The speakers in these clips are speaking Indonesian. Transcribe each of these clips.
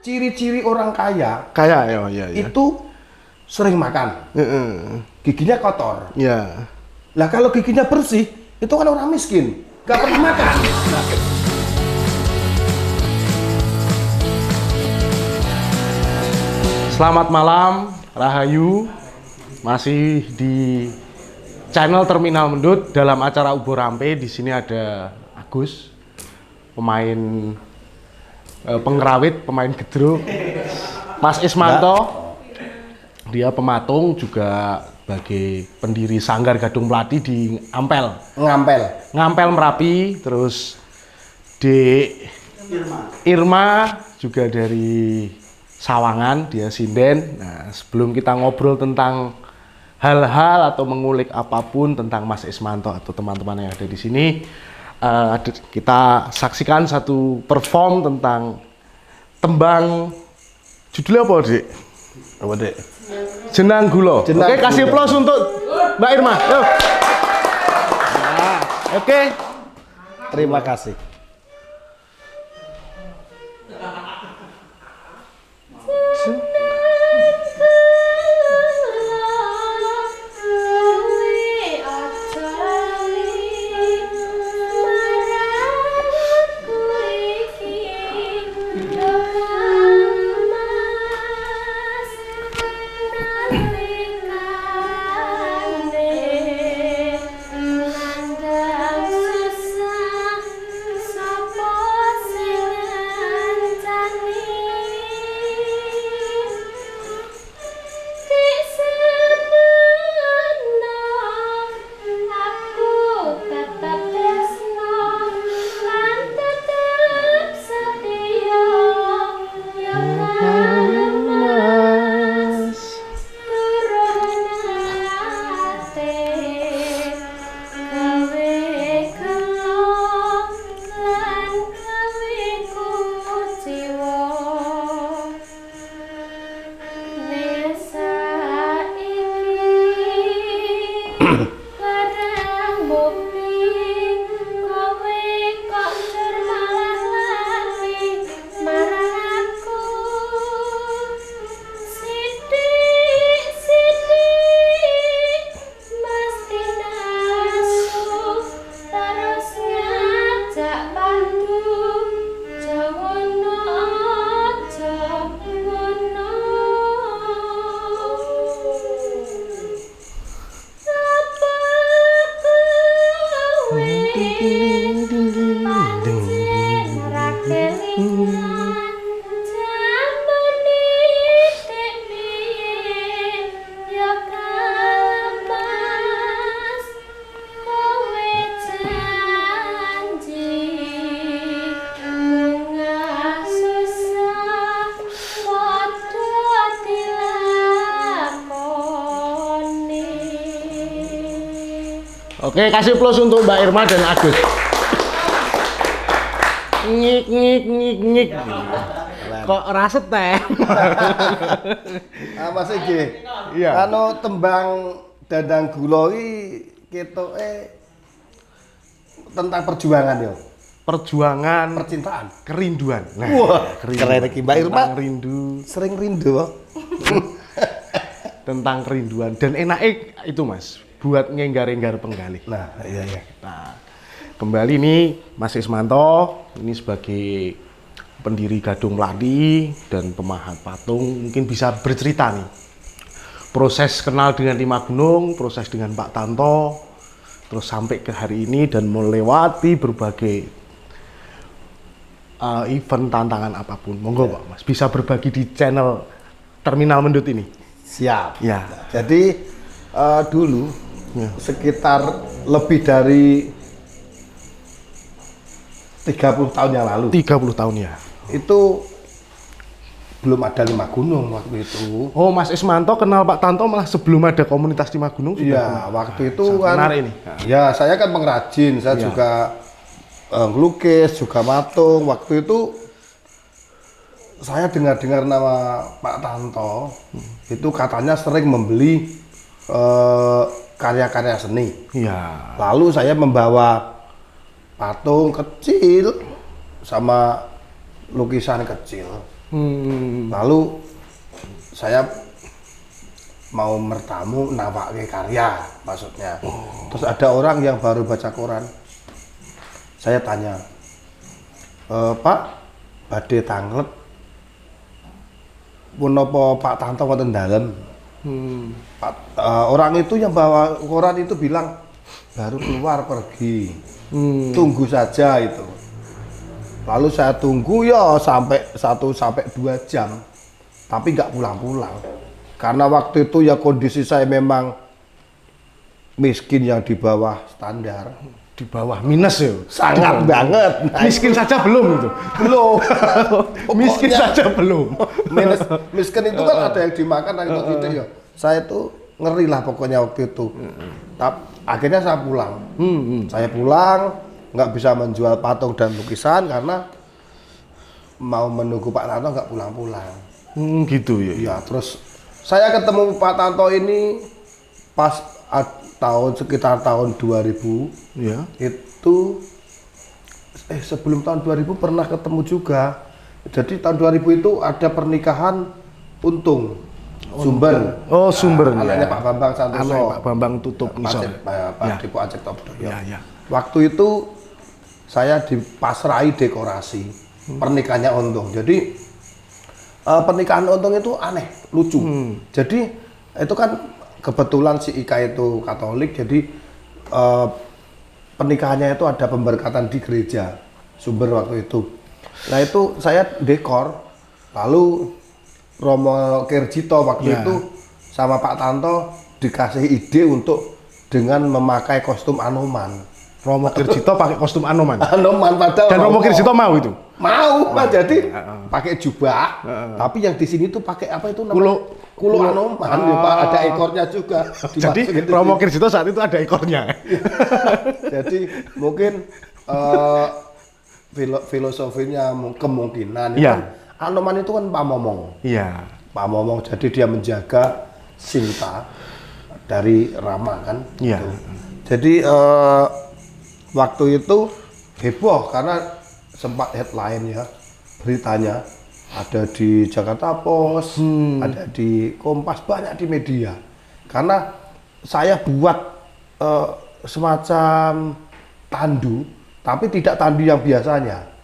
ciri-ciri orang kaya ya. itu sering makan, giginya kotor. Ya. Lah kalau giginya bersih, itu kan orang miskin, nggak pernah makan. Selamat malam, Rahayu. Masih di channel Terminal Mendut dalam acara Ubo Rampe. Di sini ada Agus, pemain pengrawit, pemain gedruk. Mas Ismanto, dia pematung, juga sebagai pendiri Sanggar Gadung Mladi di Ampel. Ngampel Merapi. Terus Irma juga dari Sawangan, dia sinden. Nah, sebelum kita ngobrol tentang hal-hal atau mengulik apapun tentang Mas Ismanto atau teman-teman yang ada di sini, kita saksikan satu perform tentang tembang, judulnya apa, Dik? Apa, Dek? Jenang Gulo. Oke, kasih aplaus untuk Mbak Irma. Yuk. Nah, oke. Terima kasih. Oke, kasih plus untuk Mbak Irma dan Agus. Ngik. Kok raset teh? Mas iki. Iya. Anu tembang Dandang Gulo iki ketoke tentang perjuangan yo. Perjuangan, percintaan, kerinduan. Nah, wah, keren iki Mbak Irma. Rindu, sering rindu. Tentang kerinduan dan enaknya itu, Mas, buat ngenggar-enggar penggalih. Nah, iya. Nah, kembali nih Mas Ismanto ini sebagai pendiri Gadung Mladi dan pemahat patung, mungkin bisa bercerita nih proses kenal dengan Lima Gunung, proses dengan Pak Tanto, terus sampai ke hari ini dan melewati berbagai event, tantangan apapun. Monggo Pak Mas, bisa berbagi di channel Terminal Mendut ini. Siap. Ya. Jadi dulu sekitar lebih dari 30 tahun yang lalu. 30 tahun ya. Itu belum ada Lima Gunung waktu itu. Oh, Mas Ismanto kenal Pak Tanto malah sebelum ada komunitas Lima Gunung sudah. Iya, waktu itu kan. Benar ini. Ya, saya kan pengrajin, saya juga ngelukis, juga matung. Waktu itu saya dengar-dengar nama Pak Tanto, itu katanya sering membeli karya-karya seni. Iya. Lalu saya membawa patung kecil sama lukisan kecil. Lalu saya mau mertamu nawake karya maksudnya. Terus ada orang yang baru baca koran. Saya tanya, Pak, badhe tanglet punapa Pak Tanto wonten dalem? Orang itu yang bawa koran itu bilang baru keluar pergi. Tunggu saja itu. Lalu saya tunggu ya sampai 1-2 jam. Tapi nggak pulang-pulang. Karena waktu itu ya kondisi saya memang miskin yang di bawah standar. Di bawah minus ya? Sangat banget. Nah, miskin saja belum itu? belum. Miskin saja belum. Miskin itu kan ada yang dimakan, ada yang tidak ya. Saya tuh ngeri lah pokoknya waktu itu. Tapi akhirnya saya pulang. Saya pulang, nggak bisa menjual patung dan lukisan karena mau menunggu Pak Tanto nggak pulang-pulang. Gitu ya? Ya, terus saya ketemu Pak Tanto ini pas sekitar tahun 2000. Ya. Itu sebelum tahun 2000 pernah ketemu juga. Jadi tahun 2000 itu ada pernikahan Untung. Sumber. Oh, Sumber. Anaknya Pak Bambang Santoso. Anaknya Pak Bambang Tutup Ngisor. Pak Depo Ajek Tobdoyo. Ya. Waktu itu saya dipasrai dekorasi pernikahannya Untung. Jadi pernikahan Untung itu aneh, lucu. Jadi itu kan kebetulan si Ika itu Katolik, jadi pernikahannya itu ada pemberkatan di gereja Sumber waktu itu. Nah itu saya dekor, lalu Romo Kirjito waktu itu sama Pak Tanto dikasih ide untuk dengan memakai kostum Anoman. Romo Kirjito pakai kostum Anoman. Anoman padahal. Dan Romo Kirjito mau itu. Mau, Pak. Jadi pakai jubah. Tapi yang di sini tuh pakai apa itu namanya? Kulo Anoman, ya, Pak. Ada ekornya juga. Jadi Romo Kirjito saat itu ada ekornya. Jadi mungkin filosofinya kemungkinan kan Anoman itu kan pamomong. Iya. Pamomong, jadi dia menjaga Sinta dari Rama kan. Iya. Gitu. Jadi waktu itu heboh karena sempat headline ya beritanya ada di Jakarta Post, ada di Kompas, banyak di media. Karena saya buat semacam tandu, tapi tidak tandu yang biasanya.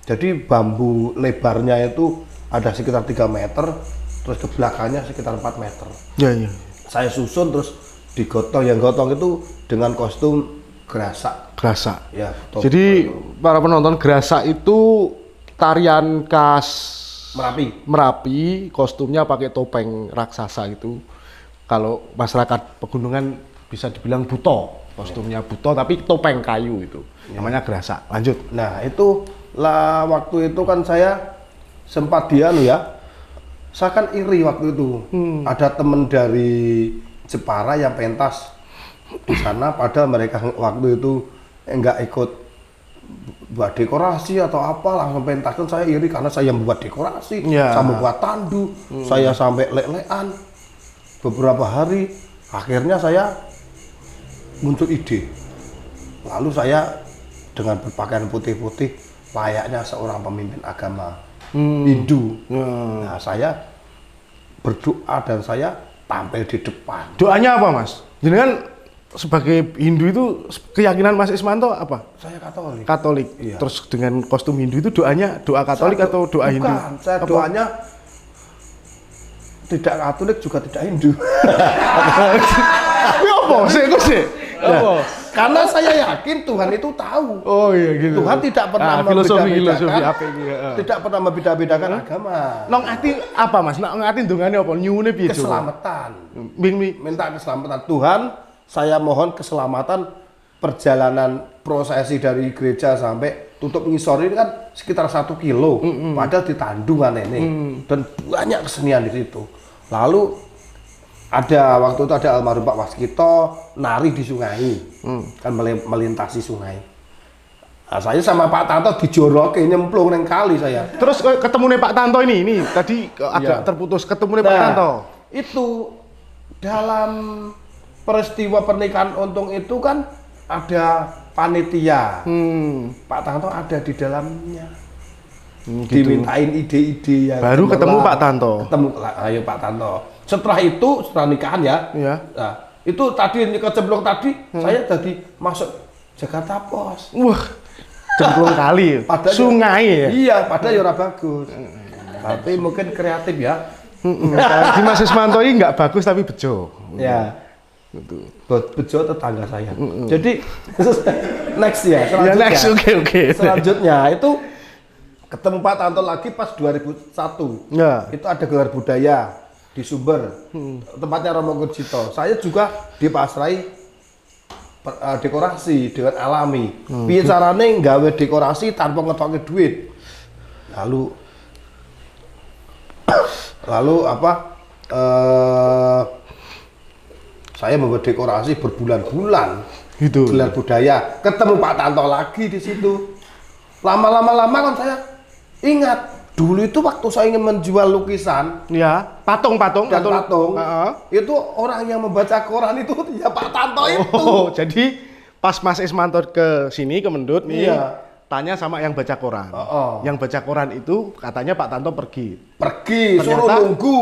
Jadi bambu lebarnya itu ada sekitar 3 meter, terus ke belakangnya sekitar 4 meter. Iya. Saya susun terus digotong, yang gotong itu dengan kostum Grasak. Grasak. Ya, jadi para penonton, Grasak itu tarian khas Merapi, kostumnya pakai topeng raksasa itu. Kalau masyarakat pegunungan bisa dibilang buto, kostumnya buto tapi topeng kayu itu. Namanya Grasak. Lanjut. Nah, itu lah waktu itu kan saya sempat saya kan iri waktu itu. Ada temen dari Jepara yang pentas di sana, padahal mereka waktu itu enggak ikut buat dekorasi atau apa, langsung pentas. Kan saya iri karena saya membuat dekorasi, saya membuat tandu, saya sampai lelean beberapa hari. Akhirnya saya muncul ide, lalu saya dengan berpakaian putih-putih layaknya seorang pemimpin agama Hindu. Nah, saya berdoa dan saya tampil di depan. Doanya apa, Mas? Jadi kan sebagai Hindu itu keyakinan Mas Ismanto apa? Saya Katolik. Katolik. Iya. Terus dengan kostum Hindu itu doanya doa Katolik atau doa Hindu? Bukan, saya doanya tidak Katolik juga tidak Hindu. Tapi apa sih? Karena saya yakin Tuhan itu tahu. Oh iya gitu. Tuhan tidak pernah tidak pernah membeda-bedakan agama. Nong ati apa, Mas? Nong ati ndongane apa? Nyuwune piye? Keselamatan. Ming minta keselamatan. Tuhan, saya mohon keselamatan perjalanan prosesi dari gereja sampai tutup Ngisor ini kan sekitar 1 kilo. Padahal di Tandungan ini. Dan banyak kesenian di situ. Lalu waktu itu ada almarhum Pak Waskito nari di sungai, kan melintasi sungai. Nah, saya sama Pak Tanto dijoroke nyemplung neng kali saya. Terus ketemu nih Pak Tanto ini tadi agak terputus, ketemu nih Pak Tanto. Itu dalam peristiwa pernikahan Untung itu kan ada panitia. Pak Tanto ada di dalamnya. gitu. Dimintain ide-ide yang Baru ketemu cemerlang. Pak Tanto. Ketemu ayo Pak Tanto. Setelah itu setelah nikahan ya. Iya. Nah, itu tadi kecemplung tadi saya jadi masuk Jakarta Pos. Wah, cemplung kali. Padahal Sungai ya. Iya, padahal ya ora bagus. Tapi mungkin kreatif ya. Di Mas Ismanto ini nggak bagus tapi bejo. Ya. Gitu. Bejo tetangga saya. Jadi next ya, Ya selanjutnya. next, oke. Selanjutnya itu ketemu Pak Tanto lagi pas 2001. Ya. Itu ada gelar budaya di Sumber. Tempatnya Romo Kurjito. Saya juga dipasrai dekorasi dengan alami. Piye carane nggawe dekorasi tanpa ngetoke duit. Lalu apa? Saya membuat dekorasi berbulan-bulan, Gitu. gelar budaya. Ketemu Pak Tanto lagi di situ. Lama-lama kan saya ingat dulu itu waktu saya ingin menjual lukisan Ya, patung. dan patung, Heeh. itu orang yang membaca koran itu ya Pak Tanto itu. Oh, jadi pas Mas Ismanto ke sini ke Mendut nih, Iya. tanya sama yang baca koran. Oh. Yang baca koran itu katanya Pak Tanto pergi. Pergi, suruh nunggu.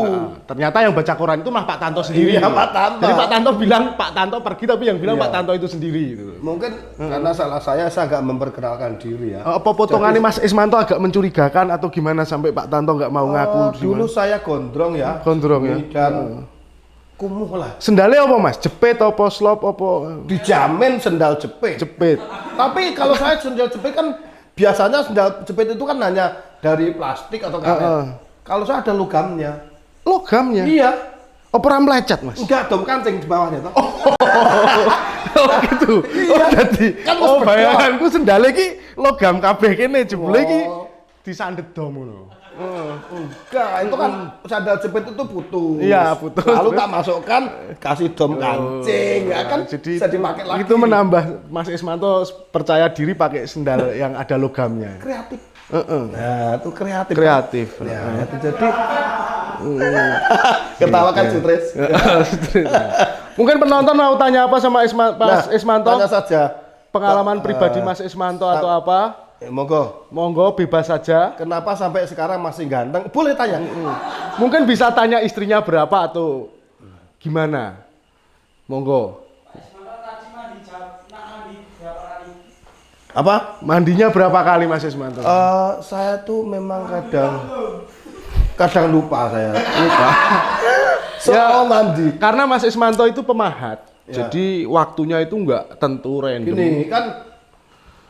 Ternyata yang baca koran itu mah Pak Tanto sendiri. Iya, Pak Tanto. Jadi Pak Tanto bilang Pak Tanto pergi, tapi yang bilang Iya. Pak Tanto itu sendiri. Gitu. Mungkin karena salah saya agak memperkenalkan diri ya. Apa potongannya Mas Ismanto agak mencurigakan atau gimana sampai Pak Tanto nggak mau ngaku? Dulu saya gondrong ya. Gondrong ya. Dan kumuh lah. Sendalnya apa Mas? Jepit apa slop apa? Dijamin sendal jepit. Jepit. Tapi kalau saya sendal jepit kan biasanya sendal jepit itu kan hanya dari plastik atau karet. Kalau saya ada logamnya. Logamnya? Iya. Oh, pernah melecet Mas? Enggak dom kancing di bawahnya toh. Oh gitu. Oh Iya. jadi. Kan Oh wis bayanganku sendalnya ki logam kabeh kene jebule ki Oh. disandet dom ngono. Enggak, itu kan sandal jepit itu putus. Iya, putus. Lalu tak masukkan kasih dom kancing, ya kan Jadi bisa dipakai lagi. itu menambah Mas Ismanto percaya diri pakai sendal yang ada logamnya. kreatif. Heeh. Nah, itu kreatif. Kreatif. Ya, itu jadi ketawakan Sutris. Mungkin penonton mau tanya apa sama Mas Ismanto? Tanya saja. Pengalaman pribadi Mas Ismanto atau apa? Monggo. Monggo bebas saja. Kenapa sampai sekarang masih ganteng? Boleh tanya. Mungkin bisa tanya istrinya berapa atau gimana? Monggo. Apa? Mandinya berapa kali Mas Ismanto? Saya tuh memang kadang lupa saya. Lupa. Soal mandi. Karena Mas Ismanto itu pemahat. Ya. Jadi waktunya itu nggak tentu random. Gini, kan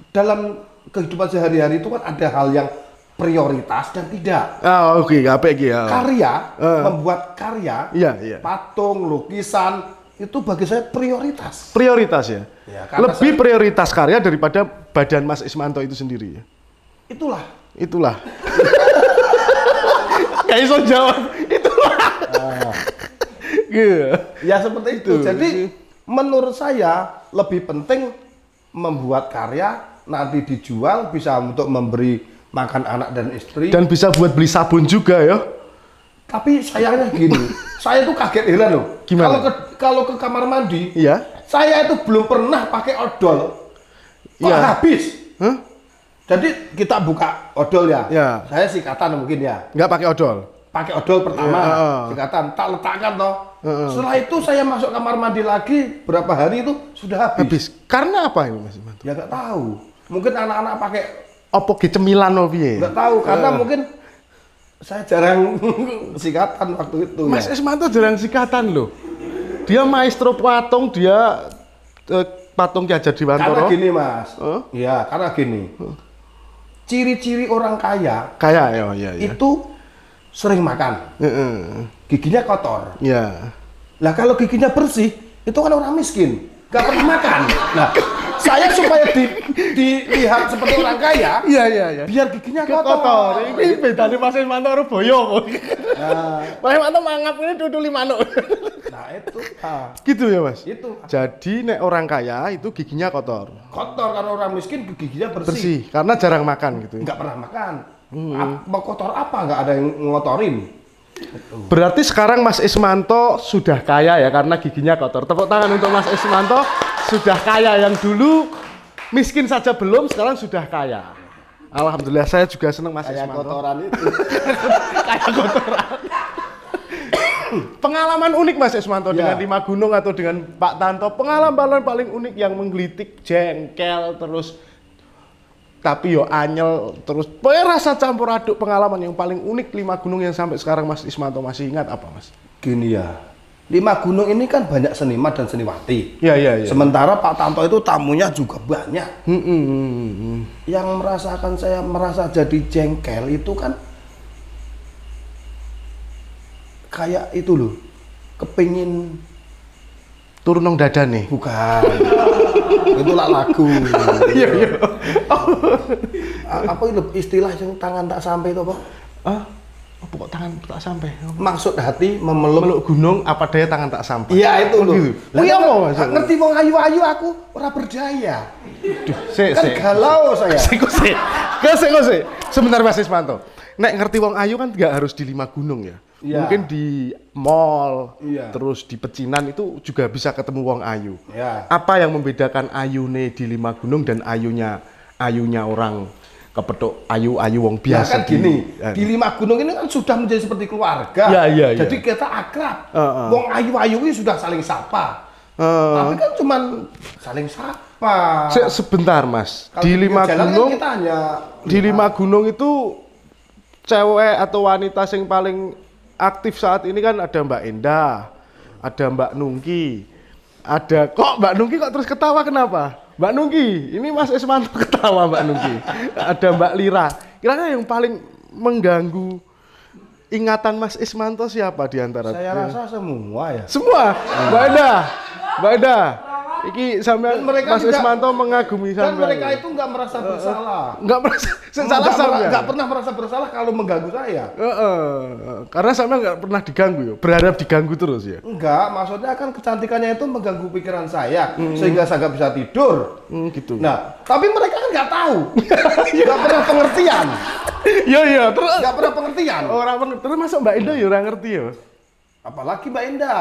dalam kehidupan sehari-hari itu kan ada hal yang prioritas dan tidak. Ah, oke, apa iki ya? Karya, membuat karya, Iya, iya. patung, lukisan, itu bagi saya prioritas. Prioritas ya. Ya, karena Lebih prioritas karya daripada badan Mas Ismanto itu sendiri ya. Itulah. Itulah. Gak iso jawab. Itulah. Gitu. Ya seperti itu. Jadi menurut saya lebih penting membuat karya nanti dijual bisa untuk memberi makan anak dan istri. Dan bisa buat beli sabun juga ya. Tapi sayangnya gini, saya tuh kaget heran loh. Gimana? Kalau ke kamar mandi, Iya. saya itu belum pernah pakai odol. Kok Iya. habis? Hah? Jadi kita buka odol ya. Ya. Saya sikatan mungkin ya. Nggak pakai odol. Pakai odol pertama, Ya, sikatan, tak letakkan toh. Setelah itu saya masuk kamar mandi lagi, berapa hari itu sudah habis. Habis. Karena apa ini Mas Ismanto? Ya nggak tahu. Mungkin anak-anak pakai, Apa ge cemilan no piye? nggak tahu karena mungkin saya jarang sikatan waktu itu. Mas ya. Ismanto jarang sikatan loh. Dia maestro patung, dia patung Ki Hajar Karena Dewantara. gini mas, ya karena gini. Ciri-ciri orang kaya Kayak ya. itu sering makan, Heeh. giginya kotor. Ya. Lah kalau giginya bersih, itu kan orang miskin, nggak pernah makan. Nah, saya supaya dilihat seperti orang kaya, Iya. biar giginya Kotor. kotor. Ini bedane Mas Ismanto karo boyo kok. Nah, Mas Ismanto mangap ini duduli manuk. nah itu, Gitu ya Mas. itu Jadi nek orang kaya itu giginya kotor, kotor karena orang miskin giginya bersih, bersih karena jarang makan gitu. nggak pernah makan. Mau kotor apa? Nggak ada yang ngotorin. Berarti sekarang Mas Ismanto sudah kaya ya karena giginya kotor. Tepuk tangan untuk Mas Ismanto, sudah kaya. Yang dulu miskin saja belum, sekarang sudah kaya. Alhamdulillah saya juga senang Mas Kayak Ismanto. kotoran itu. Kayak kotoran. Pengalaman unik Mas Ismanto dengan Lima Gunung atau dengan Pak Tanto, pengalaman paling unik yang menggelitik, jengkel, terus tapi yo anyel, terus pokoknya rasa campur aduk pengalaman yang paling unik Lima Gunung yang sampai sekarang Mas Ismanto masih ingat apa Mas? Gini ya, Lima Gunung ini kan banyak seniman dan seniwati. Iya. Sementara Pak Tanto itu tamunya juga banyak. Yang merasakan saya merasa jadi jengkel itu kan kayak itu loh, kepingin Turun nang dada nih. bukan. Itulah lagu. Iya. Apa itu istilah yang tangan tak sampai itu apa? Apa kok tangan tak sampai? Maksud hati memeluk. Meluk gunung apa daya tangan tak sampai? Iya itu loh. Gitu. Lah, Iya kan apa Mas? ngerti wong ayu-ayu aku ora berdaya. Duh, Kan galau saya. Kose. Sebentar Mas Ismanto. Nek ngerti wong ayu kan nggak harus di Lima Gunung ya. Iya. Mungkin di mall, Iya. terus di pecinan itu juga bisa ketemu wong ayu. Ya. Apa yang membedakan ayune di Lima Gunung dan ayunya orang kepethuk ayu wong Ya biasa kan gini, di Lima Gunung ini kan sudah menjadi seperti keluarga. Iya. Jadi kita akrab. Wong ayu-ayu ini sudah saling sapa. Tapi kan cuman saling sapa. Sebentar Mas, Kalau di Lima jalan kan Gunung kita hanya di Lima Gunung itu cewek atau wanita yang paling aktif saat ini kan ada Mbak Endah, ada Mbak Nungki, ada kok Mbak Nungki kok terus ketawa kenapa? Mbak Nungki, ini Mas Ismanto ketawa Mbak Nungki. Ada Mbak Lira. Kira-kira yang paling mengganggu ingatan Mas Ismanto siapa di antara? saya rasa semua ya. Semua. Mbak Endah. Iki sampean Dan mereka Mas juga- Ismanto mengagumi Dan sampean. mereka itu nggak merasa bersalah. Nggak merasa salah sampean. Nggak pernah merasa bersalah kalau mengganggu saya. Karena sampean nggak pernah diganggu ya, berharap diganggu terus ya. Enggak, maksudnya kan kecantikannya itu mengganggu pikiran saya sehingga saya nggak bisa tidur. Gitu. Nah, tapi mereka kan nggak tahu, nggak pernah pengertian, Iya, terus nggak pernah pengertian. terus masuk Mbak Indah ya orang ngerti ya. Apalagi Mbak Endah.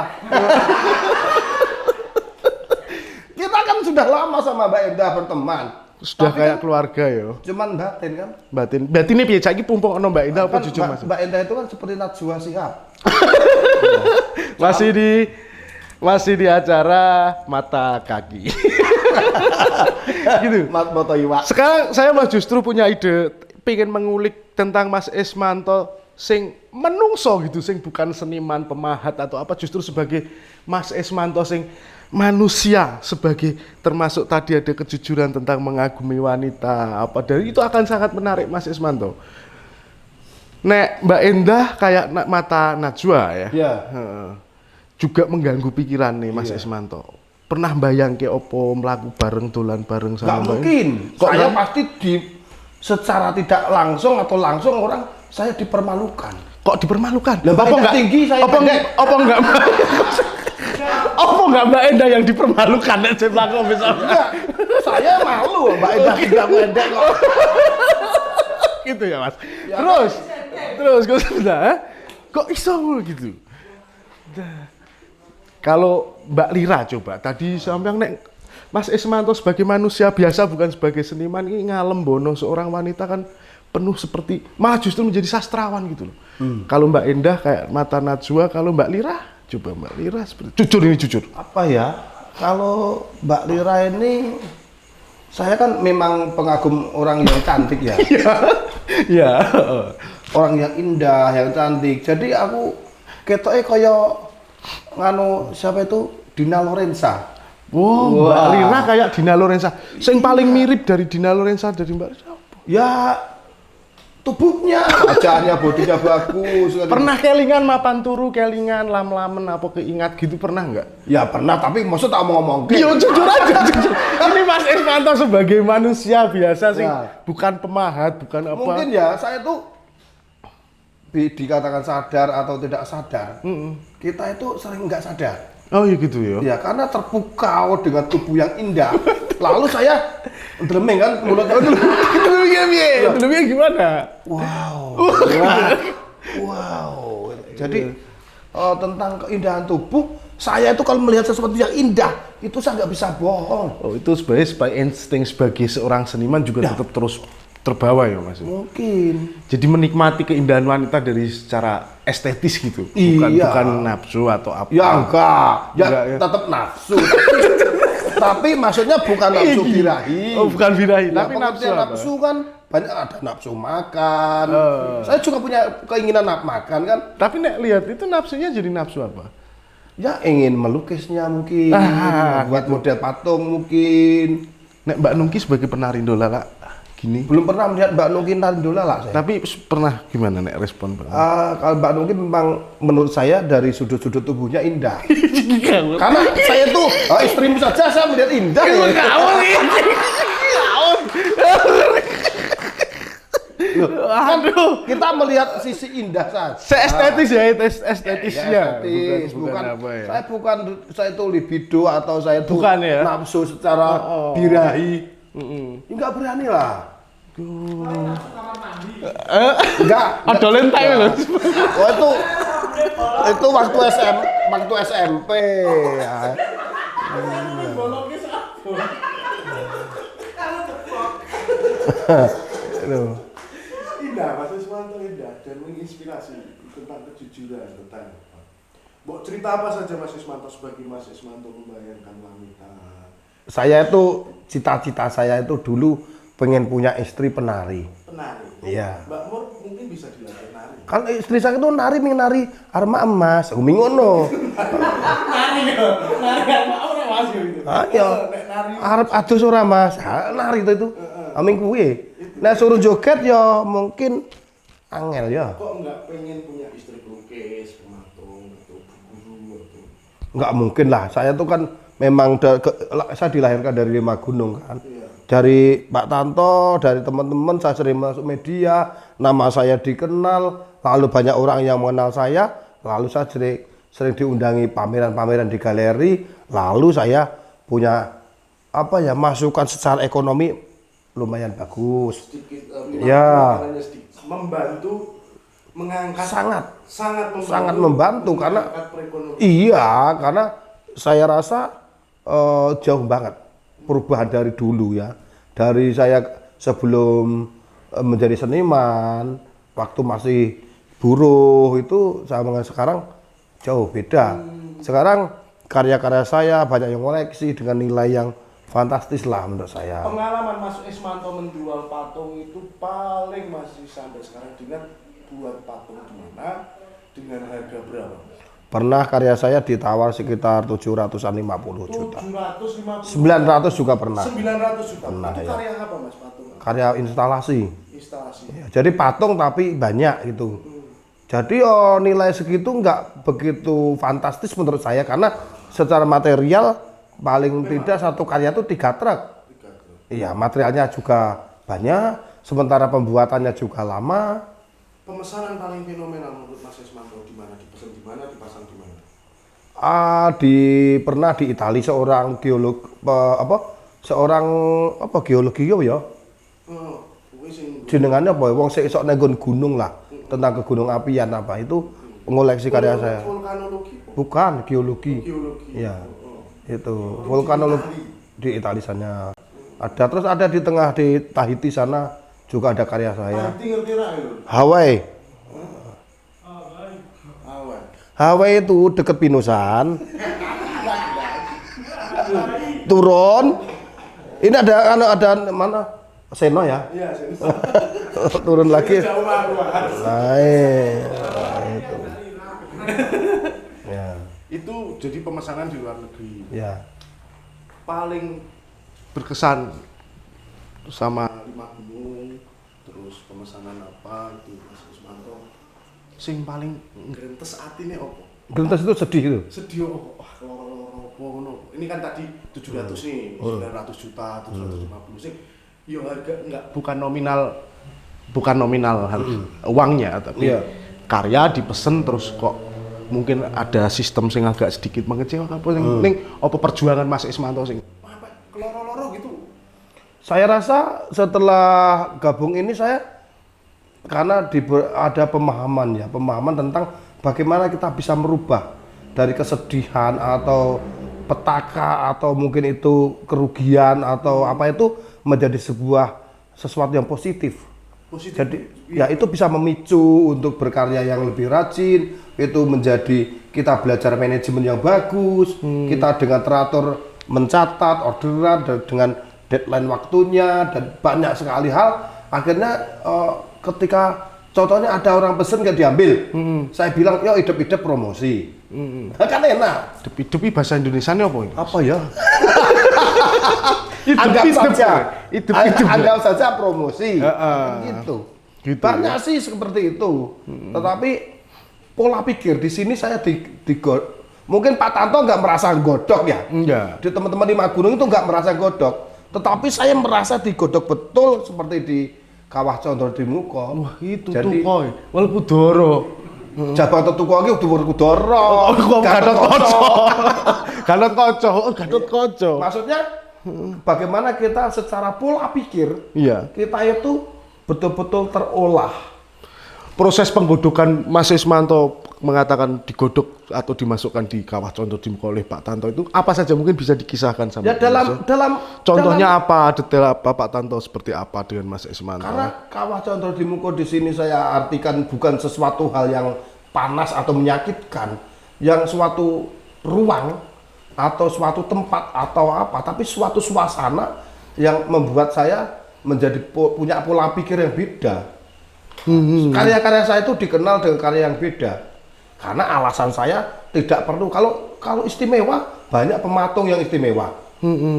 Kita kan sudah lama sama Mbak Endah berteman. Sudah Tapi kayak kan keluarga ya. cuman batin kan. Batin ini piye saiki pumpung ono Mbak Indah apa Kan jujur Mas? Mbak Endah itu kan seperti Najwa Shihab. Masih di acara mata kaki. Gitu. Mat Moto Iwa. Sekarang saya mah justru punya ide pengen mengulik tentang Mas Ismanto sing menungso gitu, sing bukan seniman, pemahat atau apa, justru sebagai Mas Ismanto sing manusia, sebagai termasuk tadi ada kejujuran tentang mengagumi wanita apa, dari itu akan sangat menarik Mas Ismanto. Nek Mbak Endah kayak mata Najwa ya. Ya. Heeh. Juga mengganggu pikiran nih Mas Ismanto. Pernah bayang ke opo melaku bareng dolan bareng Nggak sama Mbak? mungkin. Kok Saya nggak? pasti secara tidak langsung atau langsung orang saya dipermalukan. Kok dipermalukan? Lah, Mbak Endah tinggi, saya apa pendek. enggak Mbak Endah yang dipermalukan nek saya mlaku misalnya. Enggak, saya malu Mbak Endah tidak pendek kok. Gitu ya Mas. Ya, Terus kok sebentar, kok iso gitu. Kalau Mbak Lira coba, tadi sampean nek Mas Ismanto sebagai manusia biasa bukan sebagai seniman ini ngalem bono seorang wanita kan penuh seperti malah justru menjadi sastrawan gitu loh. Kalau Mbak Endah kayak mata Najwa, kalau Mbak Lira coba Mbak Lira seperti jujur. Apa ya? Kalau Mbak Lira ini saya kan memang pengagum orang yang cantik ya. Ya. Orang yang indah, yang cantik. Jadi aku ketoknya kaya nganu siapa itu? Dina Lorenza. Wow, Mbak Wah. Lira kayak Dina Lorenza. Yang paling mirip dari Dina Lorenza dari Mbak Lira. Ya tubuhnya, wajahnya, bodinya bagus. Pernah kelingan mapan turu, kelingan lam-lamen apa keingat gitu pernah nggak? Ya pernah, tapi maksud tak mau ngomong. Yo jujur aja, jujur. Ini Mas Ismanto sebagai manusia biasa sih, Ya. bukan pemahat, bukan apa. Mungkin ya saya tuh dikatakan sadar atau tidak sadar. Kita itu sering nggak sadar. Oh iya gitu ya. Ya karena terpukau dengan tubuh yang indah. Lalu saya dremeng kan mulutnya. Lebih gimana? Wow. Wow. Jadi tentang keindahan tubuh, saya itu kalau melihat sesuatu yang indah, itu saya nggak bisa bohong. Oh itu sebagai insting sebagai seorang seniman juga tetap terus terbawa ya Mas. Mungkin. Jadi menikmati keindahan wanita dari secara estetis gitu. Iya. Bukan nafsu atau apa. Ya enggak, ya, Enggak, ya. tetap nafsu. Tapi maksudnya bukan nafsu birahi. Oh, bukan birahi, Ya, tapi nafsu pengertian apa? nafsu kan banyak, ada nafsu makan. Saya juga punya keinginan makan kan. Tapi nek lihat itu nafsunya jadi nafsu apa? Ya ingin melukisnya mungkin, buat gitu. model patung mungkin. Nek Mbak Nungki sebagai penari ndolala gini. Belum pernah melihat Mbak Nungki Narindola lah saya. Tapi pernah gimana nek respon Mbak? Kalau Mbak Nungki memang menurut saya dari sudut-sudut tubuhnya indah. Karena saya tuh istrimu saja saya melihat indah. Ya. Loh, kan kita melihat sisi indah saja. Seestetis ya, estetisnya. Estetis, bukan apa ya. Saya itu libido atau saya itu Bukan ya? nafsu secara birahi. Enggak berani lah. Enggak. Ada lentai loh. Oh itu waktu SMP ya. Loh. Indah, Mas Ismanto indah dan menginspirasi tentang kejujuran, tentang Mbok cerita apa saja Mas Ismanto sebagai Mas Ismanto membayangkan wanita. Saya itu cita-cita saya itu dulu pengen punya istri penari. Penari. Iya. Mbak Mur mungkin bisa dilatih nari. Kan istri saya itu nari arma emas, umi ngono. Nari apa ora Mas gitu. Ayo. Arep adus ora Mas? Nari itu. Aming kuwi. Nah suruh joget ya mungkin angel ya. Kok enggak pengen punya istri pelukis, pematung atau guru atau Enggak mungkin lah. Saya tuh kan memang saya dilahirkan dari 5 gunung kan. Iya. Dari Pak Tanto, dari teman-teman saya sering masuk media, nama saya dikenal, lalu banyak orang yang mengenal saya, lalu saya sering diundangi pameran-pameran di galeri, lalu saya punya masukan secara ekonomi lumayan bagus. sedikit Ya. Membantu mengangkat Sangat membantu karena mengangkat perekonomian. iya, karena saya rasa jauh banget perubahan dari dulu ya. Dari saya sebelum menjadi seniman, waktu masih buruh itu sama sekarang jauh beda. Sekarang karya-karya saya banyak yang koleksi dengan nilai yang fantastis lah menurut saya. Pengalaman Mas Ismanto menjual patung itu paling masih sampai sekarang dengan buat patung di mana dengan harga berapa? Pernah karya saya ditawar sekitar 750 juta. 750. 900 juga pernah. 900 juta. Pernah, Itu ya. karya apa Mas patung? Karya instalasi. Instalasi. Ya, jadi patung tapi banyak gitu. Jadi nilai segitu nggak begitu fantastis menurut saya karena secara material paling tidak satu karya itu 3 truk. Iya, materialnya juga banyak, sementara pembuatannya juga lama. Pemesanan paling fenomenal menurut Mas Ismanto di mana dipesan di mana dipasang di mana? Pernah di Italia seorang geolog geologi ya. Kuwi sing Jenengannya apa? Wong sik sok nenggon gunung lah, tentang ke gunung apian apa itu mengoleksi karya saya. vulkanologi. Bukan geologi. Geologi. Iya. Itu vulkanologi di Italia sana. Ada terus ada di tengah di Tahiti sana juga ada karya saya. Tahiti ngerti ra lho? Hawaii. Awan. Hawaii itu deket Pinusan. Turun. Ini ada mana? Seno ya. Iya, sih. Turun lagi. Jauh aku. Naik. Itu. Ya. Itu jadi pemesanan di luar negeri. Ya. Paling berkesan sama Lima Gunung, terus pemesanan apa itu Mas Ismanto. Sing paling ngrentes atine opo? Gentes itu sedih itu. Sedih opo? Wah, loro-loro opo ngono. Ini kan tadi 700 nih, 900 juta, 750 sing yo harga enggak bukan nominal uangnya tapi Iya. karya dipesen terus kok mungkin ada sistem sing agak sedikit mengecewakan apa sing ning apa perjuangan Mas Ismanto sing apa keloro-loro gitu. Saya rasa setelah gabung ini saya karena ada pemahaman tentang bagaimana kita bisa merubah dari kesedihan atau petaka atau mungkin itu kerugian atau apa itu menjadi sebuah sesuatu yang positif. Jadi ya itu bisa memicu untuk berkarya yang lebih rajin, itu menjadi kita belajar manajemen yang bagus, kita dengan teratur mencatat orderan dan dengan deadline waktunya dan banyak sekali hal. Akhirnya ketika contohnya ada orang pesen nggak diambil, saya bilang yo hidup-hidup promosi, kan enak. Hidup bahasa Indonesianya apa ini? Apa ya? Anggap saja promosi, gitu. Banyak sih seperti itu. Tetapi pola pikir di sini saya mungkin Pak Tanto nggak merasa godok ya. Enggak. Di teman-teman di Magunung itu nggak merasa godok. Tetapi saya merasa digodok betul seperti di Kawah Condro di Muko. Wah itu jadi, tuh koi, walaupun doro. Jabang tuku lagi udah kudoro. Gatot Koco. Maksudnya bagaimana kita secara pola pikir, kita itu betul-betul terolah. Proses penggodokan Mas Ismanto mengatakan digodok atau dimasukkan di Kawah Condro di Muko oleh Pak Tanto itu apa saja mungkin bisa dikisahkan sama ya dalam contohnya apa, detail apa Pak Tanto seperti apa dengan Mas Ismanto? Karena Kawah Condro di Muko di sini saya artikan bukan sesuatu hal yang panas atau menyakitkan, yang suatu ruang atau suatu tempat atau apa, tapi suatu suasana yang membuat saya menjadi punya pola pikir yang beda. Karya-karya saya itu dikenal dengan karya yang beda. Karena alasan saya tidak perlu kalau istimewa banyak pematung yang istimewa.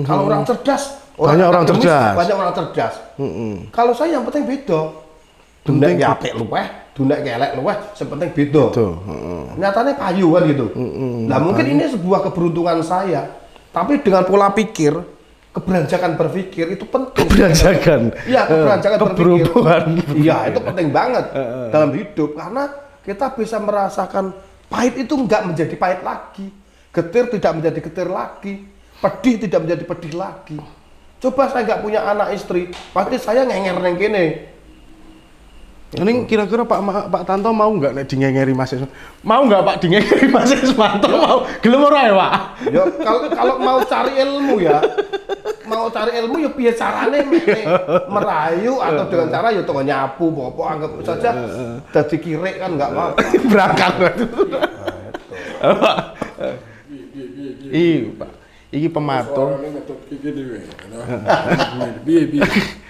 Kalau orang cerdas banyak orang cerdas. Kalau saya yang penting beda. Dunek ki apik luweh, dunek ki elek luweh, sing penting beda. Nyatanya payu kan gitu. Nah, mungkin ini sebuah keberuntungan saya. Tapi dengan pola pikir, keberanjakan berpikir itu penting. Keberanjakan. Iya, keberanjakan berpikir. Iya, itu penting banget dalam hidup karena kita bisa merasakan pahit itu enggak menjadi pahit lagi. Getir tidak menjadi getir lagi. Pedih tidak menjadi pedih lagi. Coba saya nggak punya anak istri, pasti saya ngenger neng kene. Ini kira-kira Pak Tanto mau nggak nek dingengeri Mas Ismanto? Mau nggak Pak dingengeri Mas Ismanto? Mau? Gelem ora ya, Pak? Ya kalau mau cari ilmu ya, piye carane merayu atau dengan cara ya toko nyapu, popo anggap saja dadi kirek kan nggak apa-apa. Berangkat. Iya, Pak. Iki pematung.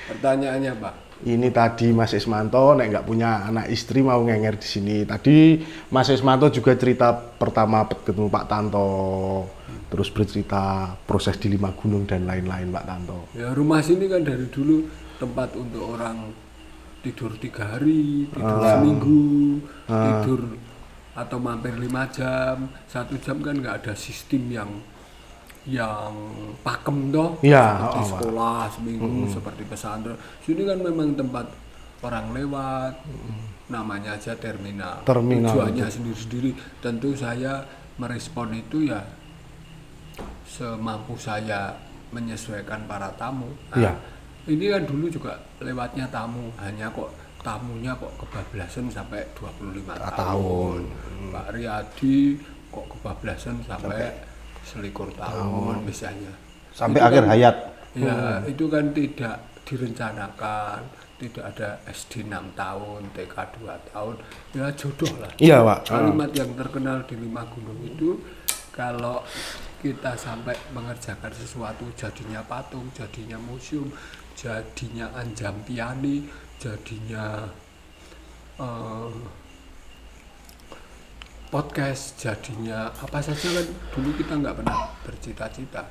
Pertanyaannya, Pak. Ini tadi Mas Ismanto nek nggak punya anak istri mau ngenger di sini. Tadi Mas Ismanto juga cerita pertama ketemu Pak Tanto, terus bercerita proses di Lima Gunung dan lain-lain Pak Tanto. Ya rumah sini kan dari dulu tempat untuk orang tidur 3 hari, tidur seminggu, tidur atau mampir 5 jam, 1 jam kan nggak ada sistem yang pakem toh, ya, seperti sekolah seminggu, seperti pesantren. Sini kan memang tempat orang lewat, namanya aja terminal. Tujuannya sendiri-sendiri. Tentu saya merespon itu ya semampu saya menyesuaikan para tamu. Nah, ini kan dulu juga lewatnya tamu, hanya kok tamunya kok kebablasan sampai 25 tahun. Pak Riyadi kok kebablasan sampai 21 tahun misalnya. Sampai itu akhir kan, hayat. Ya, itu kan tidak direncanakan, tidak ada SD 6 tahun, TK 2 tahun, ya jodoh lah. Iya, Pak. Kalimat yang terkenal di Lima Gunung itu, kalau kita sampai mengerjakan sesuatu, jadinya patung, jadinya museum, jadinya Anjam Piani, jadinya podcast, jadinya apa saja kan dulu kita nggak pernah bercita-cita.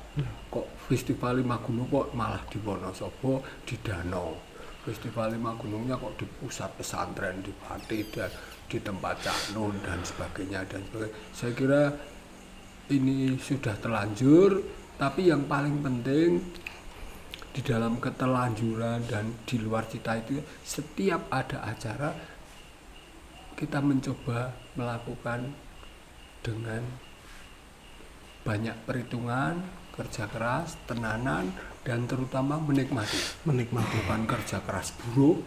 Kok festival Lima Gunung kok malah di Wonosobo, di danau. Festival Lima Gunungnya kok di pusat pesantren, di Pati dan di tempat Cak Nun dan sebagainya dan sebagainya. Saya kira ini sudah terlanjur, tapi yang paling penting di dalam keterlanjuran dan di luar cita itu, setiap ada acara kita mencoba melakukan dengan banyak perhitungan, kerja keras, tenanan, dan terutama menikmati. Bukan kerja keras buruk,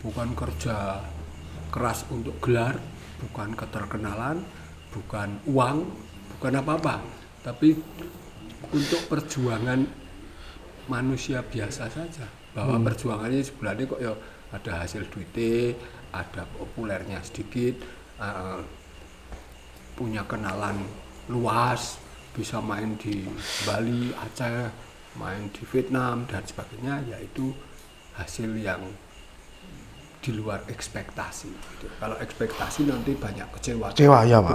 bukan kerja keras untuk gelar, bukan keterkenalan, bukan uang, bukan apa-apa, tapi untuk perjuangan manusia biasa saja. bahwa perjuangannya sebenarnya kok ya ada hasil duitnya, ada populernya sedikit, punya kenalan luas, bisa main di Bali, Aceh, main di Vietnam dan sebagainya, yaitu hasil yang di luar ekspektasi gitu. Kalau ekspektasi nanti banyak kecewa. Kecewa ya, Pak.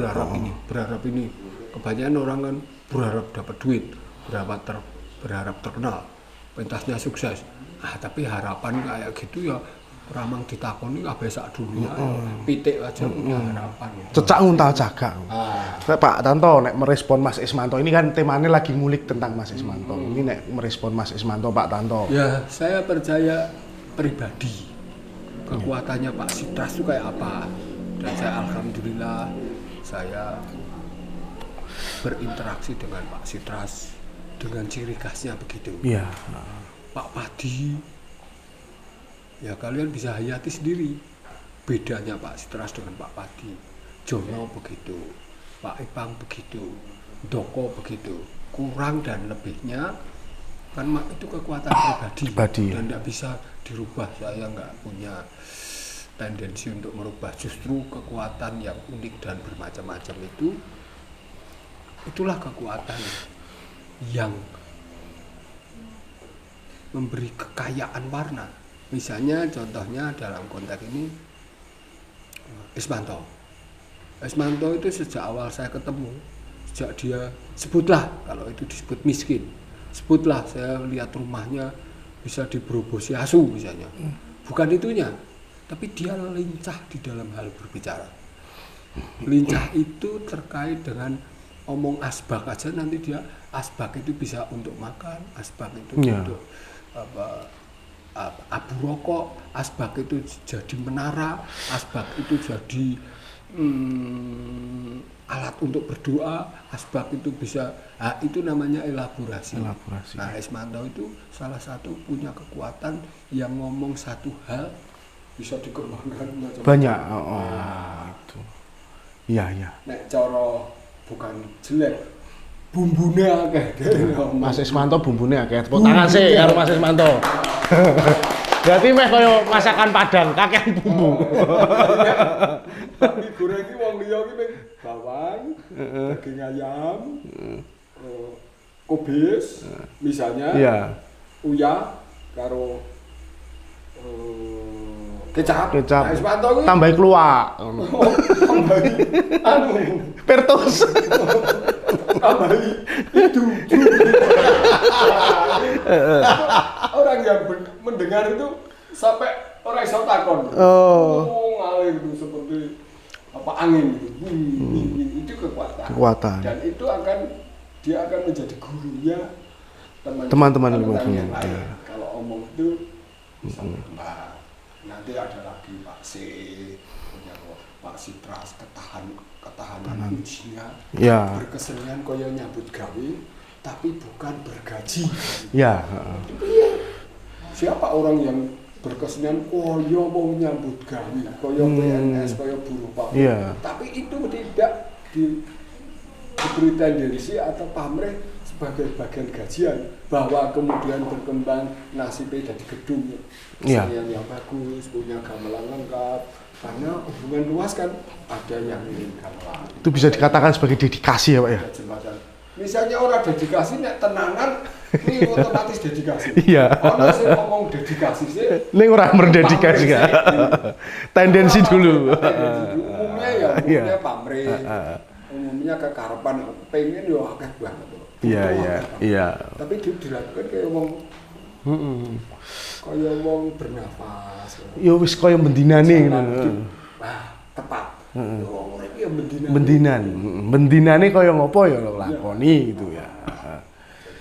Berharap ini. Kebanyakan orang kan berharap dapat duit, berharap terkenal, pentasnya sukses. Tapi harapan kayak gitu ya ramang ditakoni kabeh sak dunia, pitik aja punya harapan. Cecak unta jaga. Pak Tanto, nek merespon Mas Ismanto ini kan temanya lagi ngulik tentang Mas Ismanto. Ini nek merespon Mas Ismanto, Pak Tanto. Ya, saya percaya pribadi kekuatannya Pak Sitras itu kayak apa. Dan saya alhamdulillah saya berinteraksi dengan Pak Sitras dengan ciri khasnya begitu. Iya. Pak Padi, ya kalian bisa hayati sendiri bedanya Pak Sitras dengan Pak Padi. Jono begitu, Pak Ipang begitu, Doko begitu. Kurang dan lebihnya kan itu kekuatan pribadi dan tidak bisa dirubah. Saya nggak punya tendensi untuk merubah. Justru kekuatan yang unik dan bermacam-macam itulah kekuatan yang memberi kekayaan warna. Misalnya contohnya dalam konteks ini Ismanto itu sejak awal saya ketemu, sejak dia sebutlah kalau itu disebut miskin, sebutlah saya lihat rumahnya bisa diberobosi asu misalnya, bukan itunya, tapi dia lincah di dalam hal berbicara. Lincah itu terkait dengan omong asbak aja, nanti dia asbak itu bisa untuk makan, asbak itu untuk abu rokok, asbak itu jadi menara, asbak itu jadi alat untuk berdoa, asbak itu bisa, itu namanya elaborasi. Nah, Ismanto itu salah satu punya kekuatan yang ngomong satu hal bisa dikembangkan macam-macam. Banyak. Itu. Iya. Nek cara bukan jelek, bumbune akeh. Mas Ismanto bumbune akeh. Tepuk tangan sih karo Mas Ismanto. Berarti meh kaya masakan Padang, kakean bumbu. Tapi goreng iki wong liya iki ning bawang, daging ayam, kubis misalnya. Iya. Uya karo kecap. Nah, Ismanto iki tambahi kluwak. Tambahi Pertus. Tambahi itu. Orang yang mendengar itu sampai orang iso takon. Ngalir itu seperti apa angin gitu. Itu kekuatan. Dan itu dia akan menjadi gurunya teman-teman yang lain. Kalau omong itu bisa berkembang. Nanti ada lagi Pak C, punya Pak Sitras, ketahanan ujinya, berkesenian koyo nyambut gawe, tapi bukan bergaji. Ya. Siapa orang yang berkesenian koyo mau nyambut gawe, koyo PNS, koyo buruh pabrik, tapi itu tidak diberi tendensi atau pamrih sebagai bagian gajian, bahwa kemudian berkembang nasibnya jadi gedung, kesenian yang bagus, punya gamelan lengkap. Karena hubungan luas kan ada yang ingin gamelan. Itu bisa dikatakan sebagai dedikasi ya Pak ya? Misalnya orang dedikasi, nek tenanan, ini otomatis dedikasi. Iya. Orang sih ngomong dedikasi sih. Ini orang berdedikasi kan? Tendensi dulu. Umumnya pamrih. Umumnya kekarepan, pengen yo akeh banget. Iya. Tapi itu dilakukan kayak wong bernafas. Ya wis kaya bendinane ngono. Tepat. Wong iki ya Bendinane kaya ngopo ya lakoni gitu ya.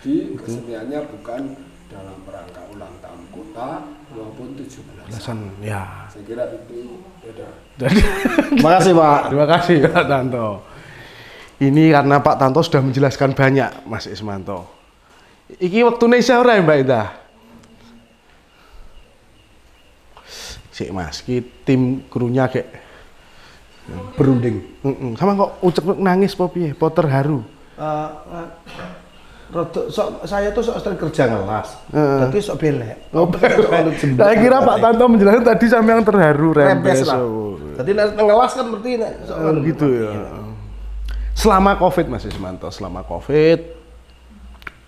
Jadi keseniannya bukan dalam rangka ulang tahun kota maupun 17-an. Ya. Saya kira itu beda. Terima kasih Pak. Terima kasih Pak Tanto. Ini karena Pak Tanto sudah menjelaskan banyak Mas Ismanto. Iki waktune isih ora ya Mbak Indah? Sik Mas, ki tim krunya kayak Berunding. sama kok ucek nangis po piye? Po terharu. Saya tuh sering kerja ngelas. Tapi sok belek. Saya kira Pak Tanto menjelaskan tadi sampai yang terharu Rempes rempes. lah. Jadi ngelas kan berarti Gitu ya. Selama Covid Mas Ismanto, selama Covid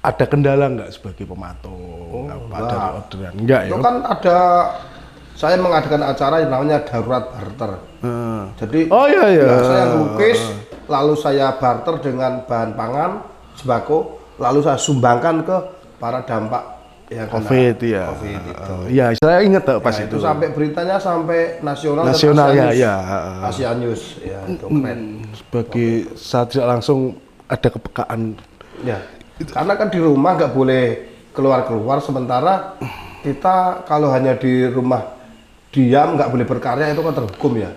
ada kendala nggak sebagai pematung dari orderan? Enggak ya? Itu kan ada, saya mengadakan acara yang namanya darurat barter. Jadi saya lukis, lalu saya barter dengan bahan pangan, sembako, lalu saya sumbangkan ke para dampak yang kena COVID ya. COVID itu. Iya, saya ingat pas Ya, itu. sampai beritanya sampai nasional dan Nasional Asia ya, News. Asia News ya, itu keren. Sebagai saat tidak langsung ada kepekaan. Ya, karena kan di rumah nggak boleh keluar-keluar, sementara kita kalau hanya di rumah diam nggak boleh berkarya itu kan terhukum ya,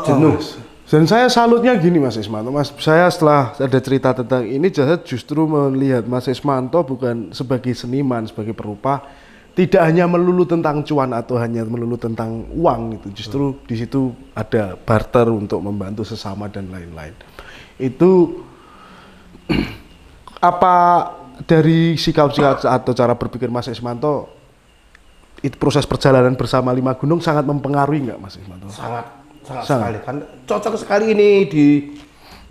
jenuh. Dan saya salutnya gini Mas Ismanto, saya setelah ada cerita tentang ini, saya justru melihat Mas Ismanto bukan sebagai seniman, sebagai perupa, tidak hanya melulu tentang cuan atau hanya melulu tentang uang gitu. Justru di situ ada barter untuk membantu sesama dan lain-lain. Itu apa dari sikap-sikap atau cara berpikir Mas Ismanto, itu proses perjalanan bersama Lima Gunung sangat mempengaruhi nggak Mas Ismanto? Sangat sekali kan, cocok sekali ini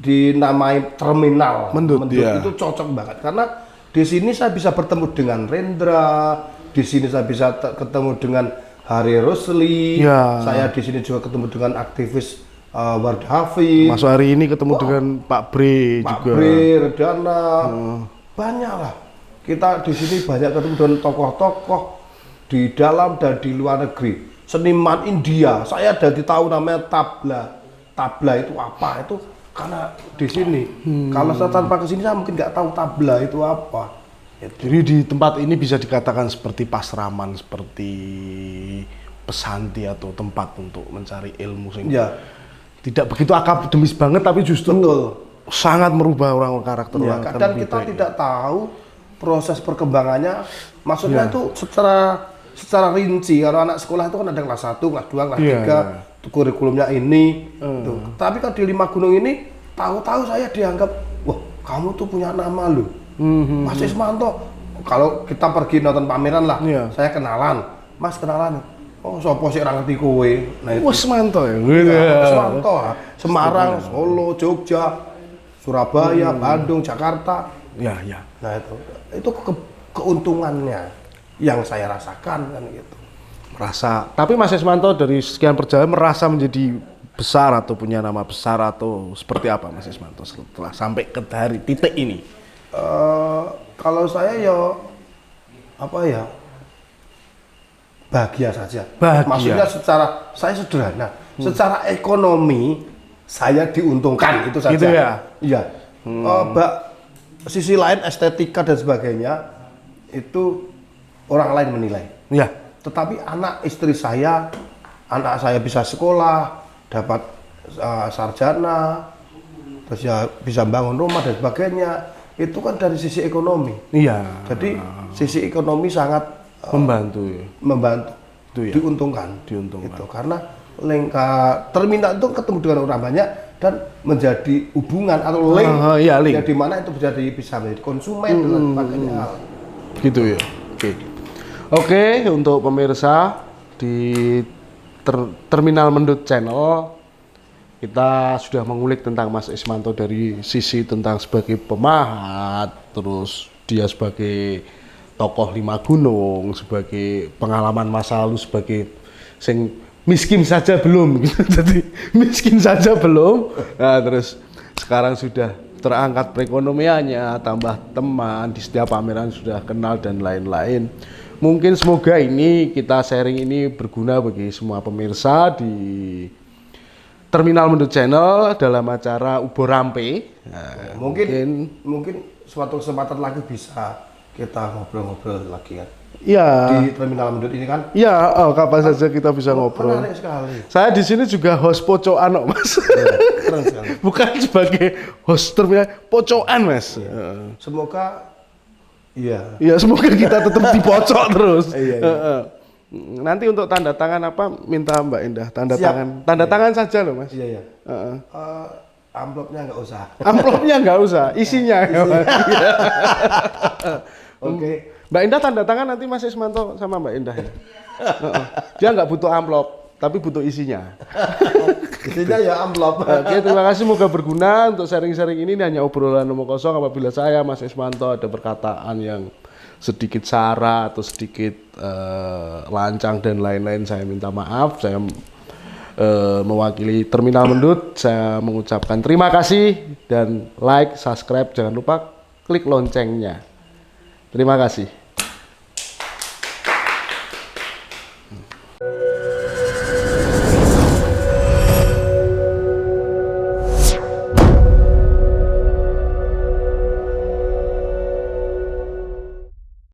dinamai terminal Mendut ya. Itu cocok banget karena di sini saya bisa bertemu dengan Rendra, di sini saya bisa ketemu dengan Hari Rosli, saya di sini juga ketemu dengan aktivis Ward Hafiz. Masuk hari ini ketemu dengan Pak Bre Pak juga. Bre, Redana, banyak lah. Kita di sini banyak ketemu dengan tokoh-tokoh di dalam dan di luar negeri. Seniman India, saya dari tahu namanya tabla. Tabla itu apa? Itu karena di sini. Kalau saya tanpa kesini saya mungkin nggak tahu tabla itu apa. Jadi di tempat ini bisa dikatakan seperti pasraman, seperti pesanti atau tempat untuk mencari ilmu sehingga tidak begitu akademis banget, tapi justru sangat merubah orang karakter. Dan kita tidak tahu proses perkembangannya. Maksudnya itu secara rinci, kalau anak sekolah itu kan ada kelas 1, kelas 2, kelas 3, kurikulumnya ini. Tapi kan di Lima Gunung ini, tahu-tahu saya dianggap, wah kamu tuh punya nama loh, Mas Ismanto. Kalau kita pergi nonton pameran lah, saya kenalan, Mas kenalan. Oh, sopo sih orang ngerti kowe. Nah itu. Ismanto ya. Ismanto, Semarang, Solo, Jogja, Surabaya, Bandung, Jakarta. Nah itu keuntungannya yang saya rasakan kan gitu. Merasa, tapi Mas Ismanto dari sekian perjalanan merasa menjadi besar atau punya nama besar atau seperti apa Mas Ismanto setelah sampai ke hari titik ini? Kalau saya bahagia saja. Maksudnya saya sederhana. Secara ekonomi saya diuntungkan itu saja. Gitu ya? Iya. Sisi lain estetika dan sebagainya itu orang lain menilai. Ya. Tetapi anak istri saya, anak saya bisa sekolah, dapat sarjana, terus ya bisa bangun rumah dan sebagainya. Itu kan dari sisi ekonomi. Iya. Jadi sisi ekonomi sangat membantu. Itu ya. Diuntungkan. Itu karena terminal itu ketemu dengan orang banyak dan menjadi hubungan atau link. Yang dimana itu bisa menjadi konsumen dan sebagainya. Gitu ya. Oke, untuk pemirsa di Terminal Mendut Channel, kita sudah mengulik tentang Mas Ismanto dari sisi tentang sebagai pemahat, terus dia sebagai tokoh Lima Gunung, sebagai pengalaman masa lalu sebagai sing miskin saja belum, gitu. Jadi miskin saja belum. Nah, terus sekarang sudah terangkat perekonomiannya, tambah teman di setiap pameran sudah kenal dan lain-lain. Mungkin semoga ini kita sharing ini berguna bagi semua pemirsa di Terminal Mendut Channel dalam acara Ubo Rampe. Nah, mungkin suatu kesempatan lagi bisa kita ngobrol-ngobrol lagi kan. Iya. Di Terminal Mendut ini kan. Iya, kapan saja kita bisa ngobrol. Menarik sekali. Saya di sini juga host pocokan, Mas. Keren sekali. Bukan sebagai host terminal, pocokan, Mas. Semoga semoga kita tetap dipocok terus. Nanti untuk tanda tangan minta Mbak Indah tanda tangan saja loh Mas. Amplopnya nggak usah. Amplopnya nggak usah, isinya. Oke. Mbak Indah tanda tangan nanti Mas Ismanto sama Mbak Indah ya. Heeh. Dia nggak butuh amplop, tapi butuh isinya. Isinya ya amplop. Oke, terima kasih, semoga berguna untuk sharing-sharing ini hanya obrolan omong kosong. Apabila saya Mas Ismanto ada perkataan yang sedikit sara atau sedikit lancang dan lain-lain, saya minta maaf. Saya mewakili Terminal Mendut, saya mengucapkan terima kasih dan like, subscribe, jangan lupa klik loncengnya. Terima kasih.